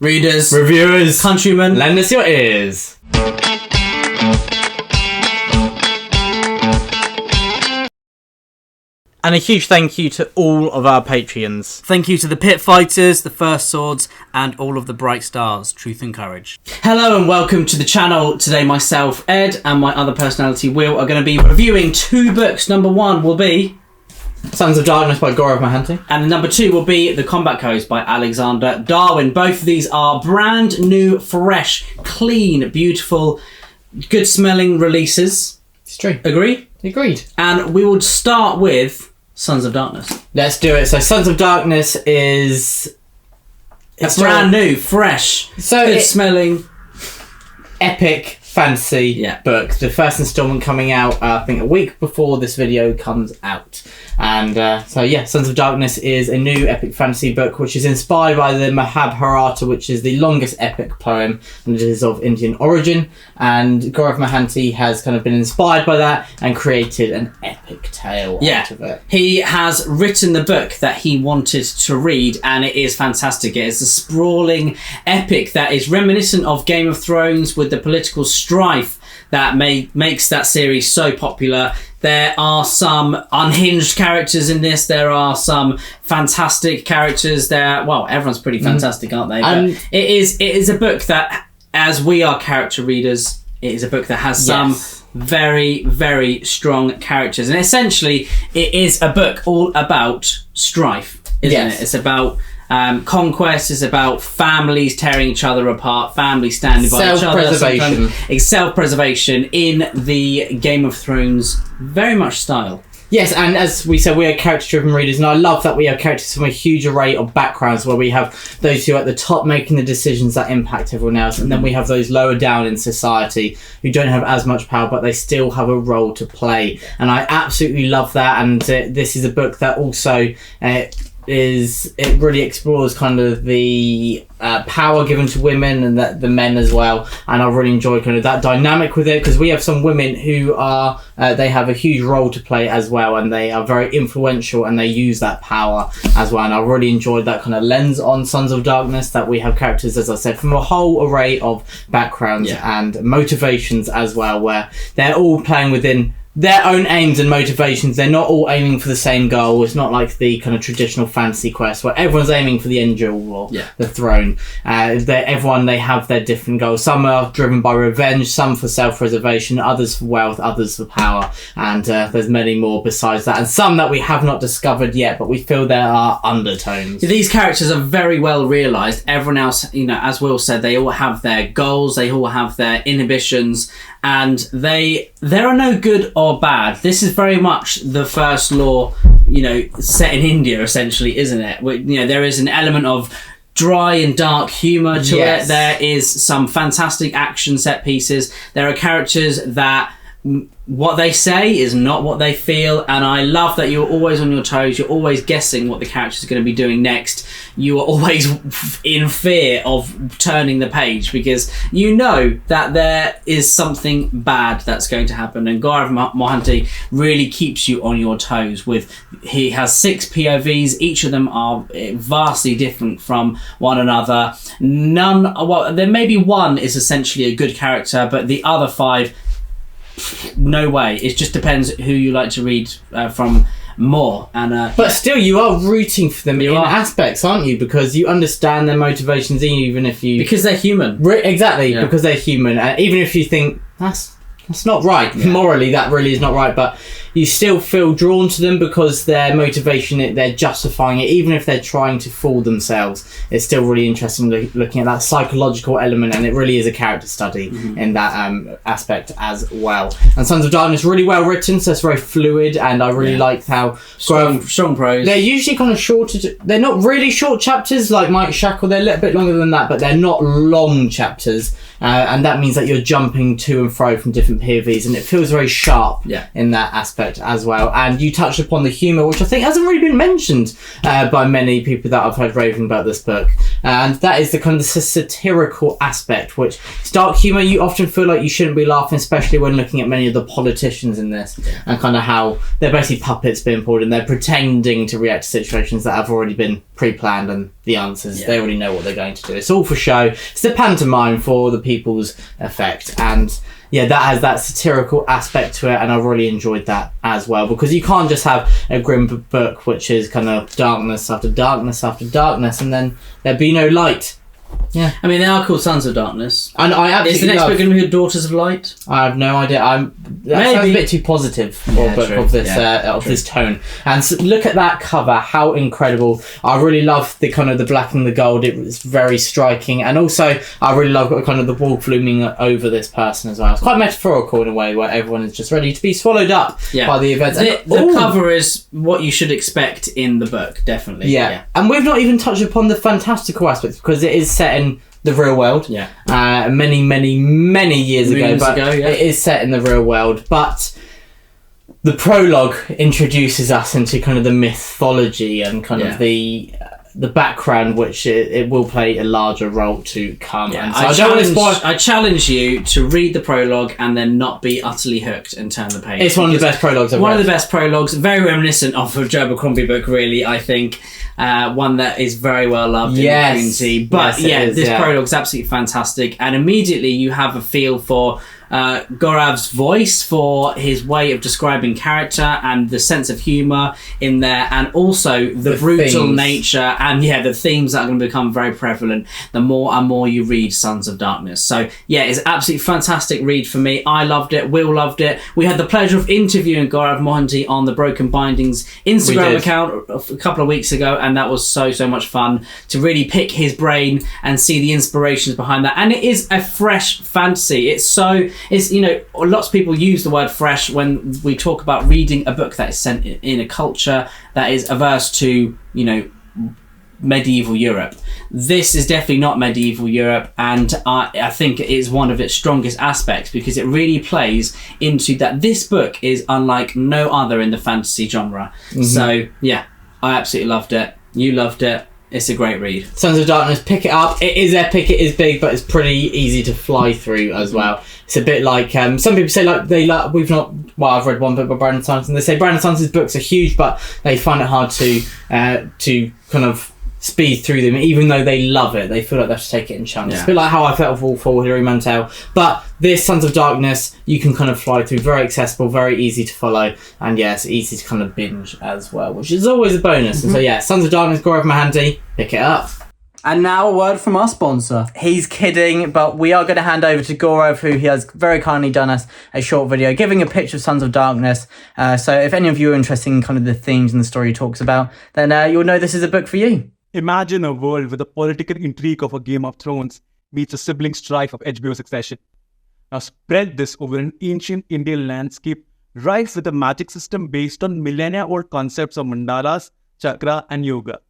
readers, reviewers, countrymen, lend us your ears. And a huge thank you to all of our Patreons. Thank you to the Pit Fighters, the First Swords, and all of the Bright Stars, Truth and Courage. Hello and welcome to the channel. Today myself, Ed, and my other personality, Will, are going to be reviewing 2 books. Number 1 will be Sons of Darkness by Gourav Mohanty. And number 2 will be The Combat Codes by Alexander Darwin. Both of these are brand new, fresh, clean, beautiful, good smelling releases. It's true. Agree? Agreed. And we will start with Sons of Darkness. Let's do it. So Sons of Darkness is... It's brand new, fresh, good smelling, epic fantasy book. The first instalment coming out, I think, a week before this video comes out. And Sons of Darkness is a new epic fantasy book which is inspired by the Mahabharata, which is the longest epic poem, and it is of Indian origin. And Gourav Mohanty has kind of been inspired by that and created an epic tale out of it. He has written the book that he wanted to read, and it is fantastic. It is a sprawling epic that is reminiscent of Game of Thrones, with the political strife that makes that series so popular. There are some unhinged characters in this. There are some fantastic characters there. Well, everyone's pretty fantastic, aren't they? But it is a book that, as we are character readers, it is a book that has some very, very strong characters. And essentially, it is a book all about strife, isn't it? It's about conquest, is about families tearing each other apart, families standing by each other. It's self-preservation in the Game of Thrones very much style. Yes, and as we said, we are character-driven readers, and I love that we have characters from a huge array of backgrounds, where we have those who are at the top making the decisions that impact everyone else, and then we have those lower down in society who don't have as much power, but they still have a role to play. And I absolutely love that, and this is a book that also... it really explores kind of the power given to women and the men as well, and I really enjoy kind of that dynamic with it, because we have some women who are they have a huge role to play as well, and they are very influential and they use that power as well, and I really enjoyed that kind of lens on Sons of Darkness, that we have characters, as I said, from a whole array of backgrounds and motivations as well, where they're all playing within their own aims and motivations. They're not all aiming for the same goal. It's not like the kind of traditional fantasy quest where everyone's aiming for the end jewel or the throne. They have their different goals. Some are driven by revenge, some for self-preservation, others for wealth, others for power, and there's many more besides that, and some that we have not discovered yet, but we feel there are undertones. These characters are very well realised. Everyone else, as Will said, they all have their goals, they all have their inhibitions, and there are no good or bad. This is very much the first law, set in India, essentially, isn't it? There is an element of dry and dark humour to it. There is some fantastic action set pieces. There are characters that what they say is not what they feel, and I love that you're always on your toes. You're always guessing what the character's going to be doing next. You are always in fear of turning the page, because you know that there is something bad that's going to happen, and Gourav Mohanty really keeps you on your toes. He has 6 POVs. Each of them are vastly different from one another. There may be one is essentially a good character, but the other 5, no way. It just depends who you like to read from more. And but still, you are rooting for them in aspects, aren't you? Because you understand their motivations, even if you... Because they're human. Exactly, because they're human. Even if you think, that's not right. Morally, that really is not right. But you still feel drawn to them because their motivation, they're justifying it, even if they're trying to fool themselves. It's still really interesting looking at that psychological element, and it really is a character study in that aspect as well. And Sons of Darkness, really well written, so it's very fluid, and I really liked how strong prose. They're usually kind of shorter. They're not really short chapters like Mike Shackle. They're a little bit longer than that, but they're not long chapters, and that means that you're jumping to and fro from different POVs, and it feels very sharp in that aspect as well. And you touched upon the humour, which I think hasn't really been mentioned by many people that I've heard raving about this book, and that is the kind of satirical aspect, which is dark humour. You often feel like you shouldn't be laughing, especially when looking at many of the politicians in this, and kind of how they're basically puppets being pulled, and they're pretending to react to situations that have already been pre-planned and the answers. They already know what they're going to do. It's all for show. It's a pantomime for the people's effect. And yeah, that has that satirical aspect to it, and I've really enjoyed that as well, because you can't just have a grim book which is kind of darkness after darkness after darkness and then there be no light. Yeah, I mean, they are called Sons of Darkness. And I absolutely is the next book going to be Daughters of Light? I have no idea. That sounds a bit too positive for a book of this tone. And so look at that cover, how incredible! I really love the kind of the black and the gold. It was very striking, and also I really love kind of the wolf looming over this person as well. It's quite metaphorical in a way, where everyone is just ready to be swallowed up by the events. The cover is what you should expect in the book, definitely. Yeah, and we've not even touched upon the fantastical aspects, because it is set in the real world. Many years ago, it is set in the real world. But the prologue introduces us into kind of the mythology and kind of the background, which it will play a larger role to come. Yeah. I challenge you to read the prologue and then not be utterly hooked and turn the page. It's one of the best prologues I've read. One of the best prologues, very reminiscent of a Joe Abercrombie book, really, I think. One that is very well loved in the community. But this prologue is absolutely fantastic, and immediately you have a feel for Gourav's voice, for his way of describing character and the sense of humour in there, and also the brutal nature and the themes that are going to become very prevalent the more and more you read Sons of Darkness. So it's absolutely fantastic read for me. I loved it. Will loved it. We had the pleasure of interviewing Gourav Mohanty on the Broken Bindings Instagram account a couple of weeks ago, and that was so much fun to really pick his brain and see the inspirations behind that. And it is a fresh fantasy. It's, lots of people use the word fresh when we talk about reading a book that is set in a culture that is averse to, medieval Europe. This is definitely not medieval Europe, and I think it is one of its strongest aspects, because it really plays into that this book is unlike no other in the fantasy genre. So, I absolutely loved it. You loved it. It's a great read. Sons of Darkness, pick it up. It is epic, it is big, but it's pretty easy to fly through as well. It's a bit like, some people say I've read one book by Brandon Sanderson. They say Brandon Sanderson's books are huge, but they find it hard to kind of speed through them, even though they love it. They feel like they have to take it in chunks. It's a bit like how I felt with Wolf or Hilary Mantel. But this Sons of Darkness, you can kind of fly through, very accessible, very easy to follow, and it's easy to kind of binge as well, which is always a bonus. And so Sons of Darkness, Gourav Mohanty, pick it up. And now a word from our sponsor. He's kidding, but we are going to hand over to Gourav, who he has very kindly done us a short video giving a pitch of Sons of Darkness. So if any of you are interested in kind of the themes and the story he talks about, then you'll know this is a book for you. Imagine a world where the political intrigue of a Game of Thrones meets the sibling strife of HBO Succession. Now spread this over an ancient Indian landscape rife with a magic system based on millennia-old concepts of mandalas, chakra and yoga.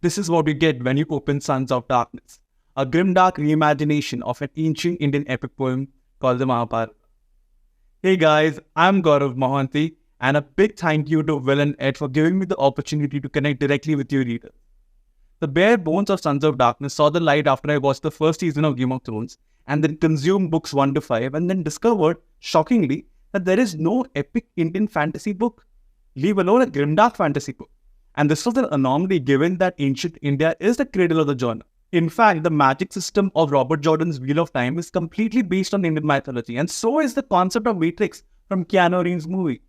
This is what we get when you open Sons of Darkness, a grimdark reimagination of an ancient Indian epic poem called the Mahabharata. Hey guys, I'm Gourav Mohanty, and a big thank you to Will and Ed for giving me the opportunity to connect directly with your readers. The bare bones of Sons of Darkness saw the light after I watched the first season of Game of Thrones, and then consumed books 1 to 5, and then discovered, shockingly, that there is no epic Indian fantasy book, leave alone a grimdark fantasy book. And this was an anomaly given that ancient India is the cradle of the genre. In fact, the magic system of Robert Jordan's Wheel of Time is completely based on Indian mythology, and so is the concept of Matrix from Keanu Reeves' movie.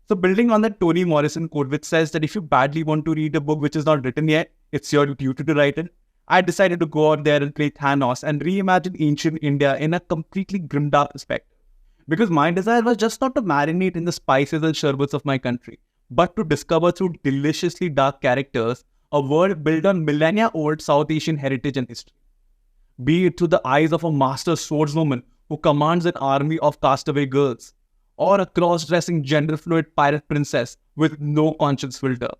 So building on that Toni Morrison quote, which says that if you badly want to read a book which is not written yet, it's your duty to write it, I decided to go out there and play Thanos and reimagine ancient India in a completely grimdark perspective. Because my desire was just not to marinate in the spices and sherbets of my country, but to discover through deliciously dark characters a world built on millennia-old South Asian heritage and history. Be it through the eyes of a master swordswoman who commands an army of castaway girls, or a cross-dressing gender-fluid pirate princess with no conscience filter,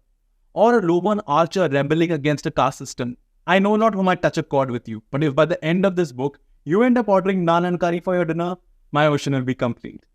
or a lowborn archer rebelling against a caste system. I know not who might touch a chord with you, but if by the end of this book, you end up ordering naan and curry for your dinner, my ocean will be complete.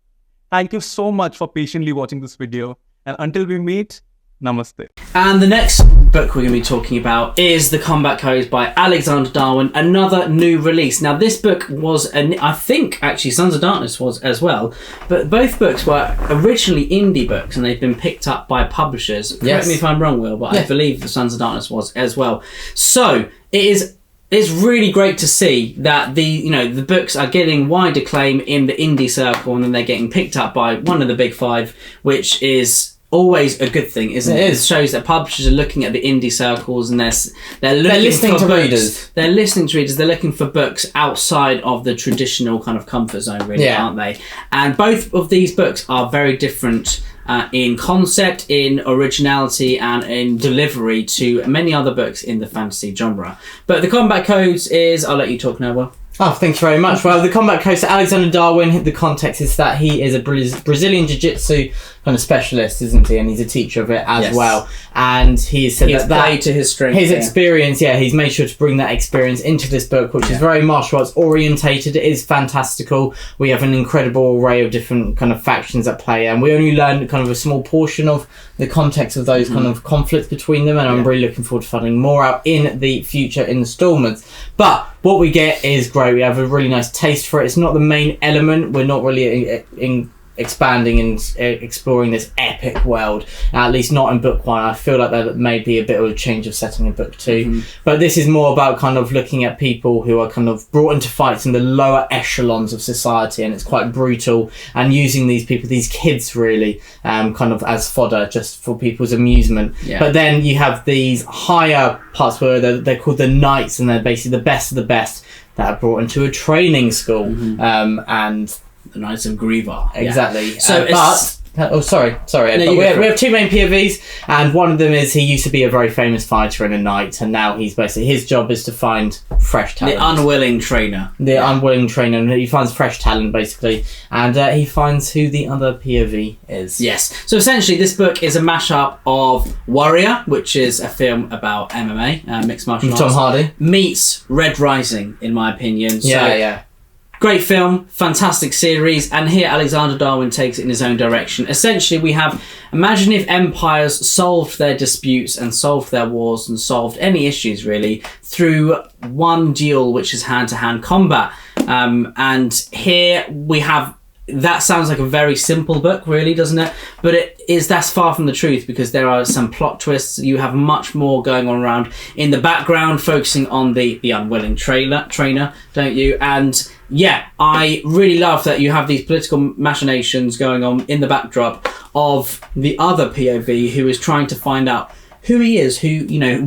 Thank you so much for patiently watching this video, and until we meet, Namaste. And the next book we're going to be talking about is The Combat Codes by Alexander Darwin, another new release. Now, this book was, I think, actually, Sons of Darkness was as well, but both books were originally indie books, and they've been picked up by publishers. Correct me if I'm wrong, Will, but I believe The Sons of Darkness was as well. So, it's really great to see that the books are getting wide acclaim in the indie circle, and then they're getting picked up by one of the big five, which is always a good thing, isn't it? It shows that publishers are looking at the indie circles, and they're listening to readers. They're listening to readers. They're looking for books outside of the traditional kind of comfort zone, really, aren't they? And both of these books are very different in concept, in originality, and in delivery to many other books in the fantasy genre. But The Combat Codes is... I'll let you talk now, Will. Oh, thanks very much. Well, The Combat Codes, Alexander Darwin, the context is that he is a Brazilian Jiu-Jitsu kind of specialist, isn't he? And he's a teacher of it as well. And he said that played to his strength. His experience, he's made sure to bring that experience into this book, which is very martial arts orientated. It is fantastical. We have an incredible array of different kind of factions at play, and we only learned kind of a small portion of the context of those kind of conflicts between them, and I'm really looking forward to finding more out in the future installments. But what we get is great. We have a really nice taste for it. It's not the main element. We're not really expanding and exploring this epic world, at least not in book one. I feel like that may be a bit of a change of setting in book two, but this is more about kind of looking at people who are kind of brought into fights in the lower echelons of society, and it's quite brutal, and using these people, these kids really kind of as fodder just for people's amusement. But then you have these higher parts where they're called the knights, and they're basically the best of the best that are brought into a training school, and the Knights of Gourav. Exactly. So sorry. No, we have two main POVs, and one of them is he used to be a very famous fighter and a knight, and now he's basically, his job is to find fresh talent. The unwilling trainer. Unwilling trainer, and he finds fresh talent basically, and he finds who the other POV is. Yes. So essentially, this book is a mashup of Warrior, which is a film about MMA, mixed martial arts, Tom Hardy, meets Red Rising, in my opinion. Yeah. Great film, fantastic series, and here Alexander Darwin takes it in his own direction. Essentially, we have, imagine if empires solved their disputes and solved their wars and solved any issues, really, through one duel, which is hand-to-hand combat. And here we have... That sounds like a very simple book, really, doesn't it? But that's far from the truth, because there are some plot twists. You have much more going on around in the background, focusing on the unwilling trainer, don't you? And yeah, I really love that you have these political machinations going on in the backdrop of the other POV, who is trying to find out who he is,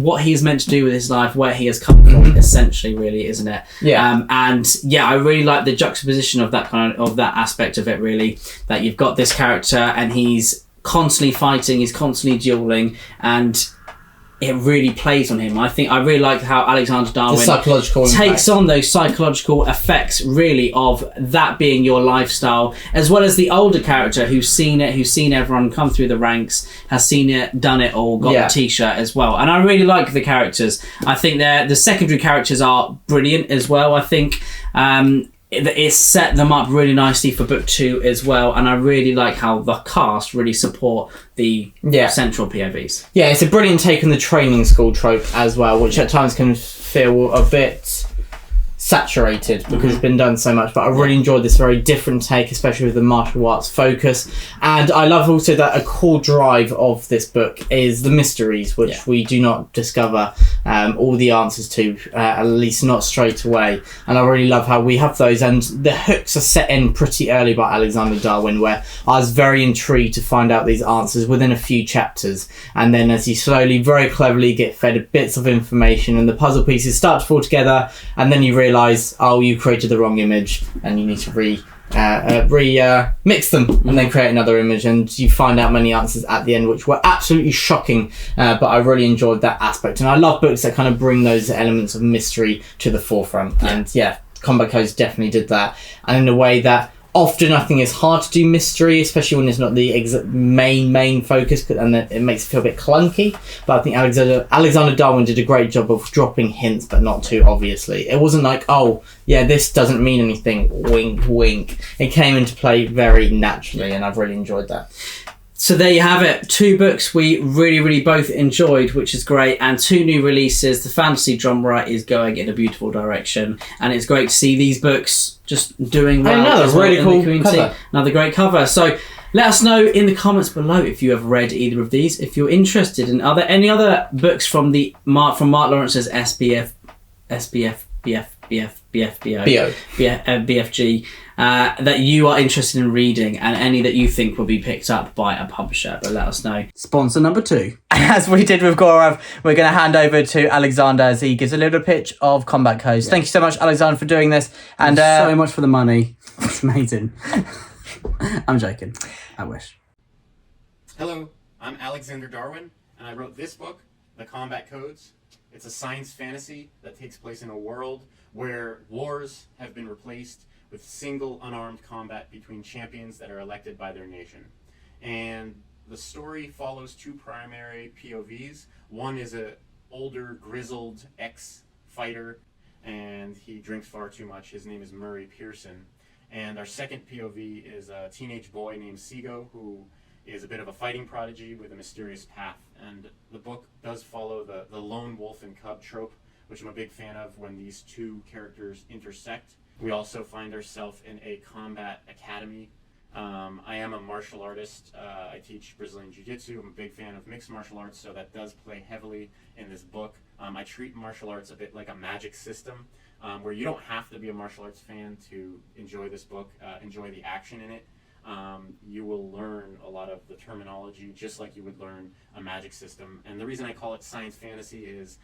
what he is meant to do with his life, where he has come from, essentially, really, isn't it? Yeah. I really like the juxtaposition of that that aspect of it, really, that you've got this character and he's constantly fighting, he's constantly dueling, and it really plays on him. I really like how Alexander Darwin takes on those psychological effects, really, of that being your lifestyle, as well as the older character who's seen everyone come through the ranks, has seen it, done it all, got the t-shirt as well. And I really like the characters. I think the secondary characters are brilliant as well. I think it's set them up really nicely for book two as well, and I really like how the cast really support the central POVs. Yeah, it's a brilliant take on the training school trope as well, which at times can feel a bit saturated because it's been done so much, but I really enjoyed this very different take, especially with the martial arts focus. And I love also that a core drive of this book is the mysteries, which we do not discover all the answers to, at least not straight away. And I really love how we have those, and the hooks are set in pretty early by Alexander Darwin, where I was very intrigued to find out these answers within a few chapters, and then as you slowly, very cleverly get fed bits of information and the puzzle pieces start to fall together, and then you realise, you created the wrong image and you need to mix them and then create another image, and you find out many answers at the end, which were absolutely shocking, but I really enjoyed that aspect, and I love books that kind of bring those elements of mystery to the forefront. And Combat Codes definitely did that, and in a way that often I think it's hard to do mystery, especially when it's not the main focus, and it makes it feel a bit clunky. But I think Alexander Darwin did a great job of dropping hints, but not too obviously. It wasn't like, this doesn't mean anything, wink, wink. It came into play very naturally, and I've really enjoyed that. So there you have it. 2 books we really both enjoyed, which is great, and 2 new releases. The fantasy genre is going in a beautiful direction, and it's great to see these books just doing well. Another really cool cover. Another great cover. So let us know in the comments below if you have read either of these. If you're interested in any other books from Mark Lawrence's BFG that you are interested in reading, and any that you think will be picked up by a publisher, but let us know. Sponsor number 2. As we did with Gourav, we're going to hand over to Alexander as he gives a little pitch of combat codes. Thank you so much, Alexander, for doing this. And so much for the money. It's amazing. I'm joking. I wish. Hello, I'm Alexander Darwin, and I wrote this book, The Combat Codes. It's a science fantasy that takes place in a world where wars have been replaced with single unarmed combat between champions that are elected by their nation. And the story follows 2 primary POVs. One is an older, grizzled ex-fighter, and he drinks far too much. His name is Murray Pearson. And our second POV is a teenage boy named Seago, who is a bit of a fighting prodigy with a mysterious path. And the book does follow the lone wolf and cub trope, which I'm a big fan of when these 2 characters intersect. We also find ourselves in a combat academy. I am a martial artist. I teach Brazilian Jiu-Jitsu. I'm a big fan of mixed martial arts, so that does play heavily in this book. I treat martial arts a bit like a magic system, where you don't have to be a martial arts fan to enjoy this book, enjoy the action in it. You will learn a lot of the terminology just like you would learn a magic system. And the reason I call it science fantasy is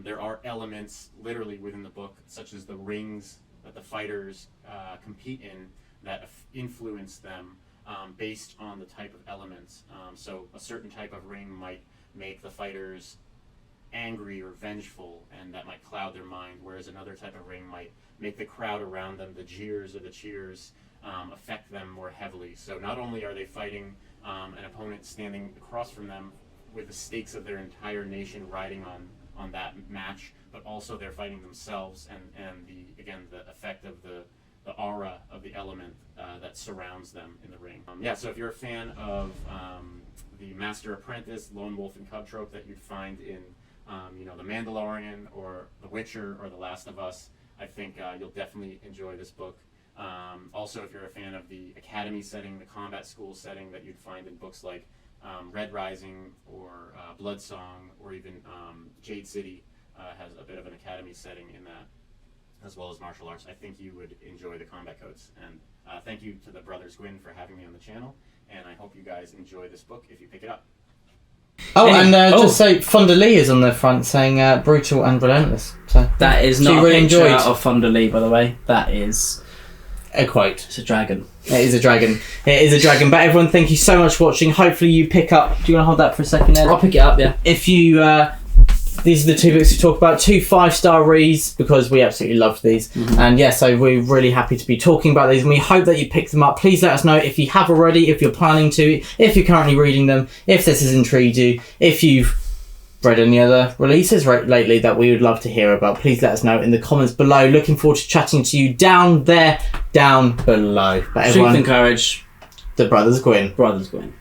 there are elements literally within the book, such as the rings that the fighters compete in, that influence them based on the type of elements. So a certain type of ring might make the fighters angry or vengeful, and that might cloud their mind, whereas another type of ring might make the crowd around them, the jeers or the cheers, affect them more heavily. So not only are they fighting an opponent standing across from them with the stakes of their entire nation riding on that match, but also they're fighting themselves and the effect of the aura of the element that surrounds them in the ring. So if you're a fan of the Master Apprentice, Lone Wolf and Cub trope that you'd find in The Mandalorian or The Witcher or The Last of Us, I think you'll definitely enjoy this book. Also, if you're a fan of the academy setting, the combat school setting that you'd find in books like Red Rising or Blood Song, or even Jade City has a bit of an academy setting in that, as well as martial arts, I think you would enjoy the combat codes. And thank you to the Brothers Gwyn for having me on the channel, and I hope you guys enjoy this book if you pick it up. Just say Fonda Lee is on the front saying brutal and relentless. So that is not a picture of Fonda Lee, by the way. That is a quote. It's a dragon. It is a dragon. It is a dragon. But everyone, thank you so much for watching. Hopefully you pick up... Do you want to hold that for a second, Ed? I'll pick it up, yeah. If you... these are the 2 books we talk about. 2 5-star reads, because we absolutely loved these. Mm-hmm. And so we're really happy to be talking about these, and we hope that you pick them up. Please let us know if you have already, if you're planning to, if you're currently reading them, if this has intrigued you, if you've read any other releases lately that we would love to hear about. Please let us know in the comments below. Looking forward to chatting to you down there, down below. But everyone, Strength and courage. The Brothers Gwyn. Brothers Gwyn.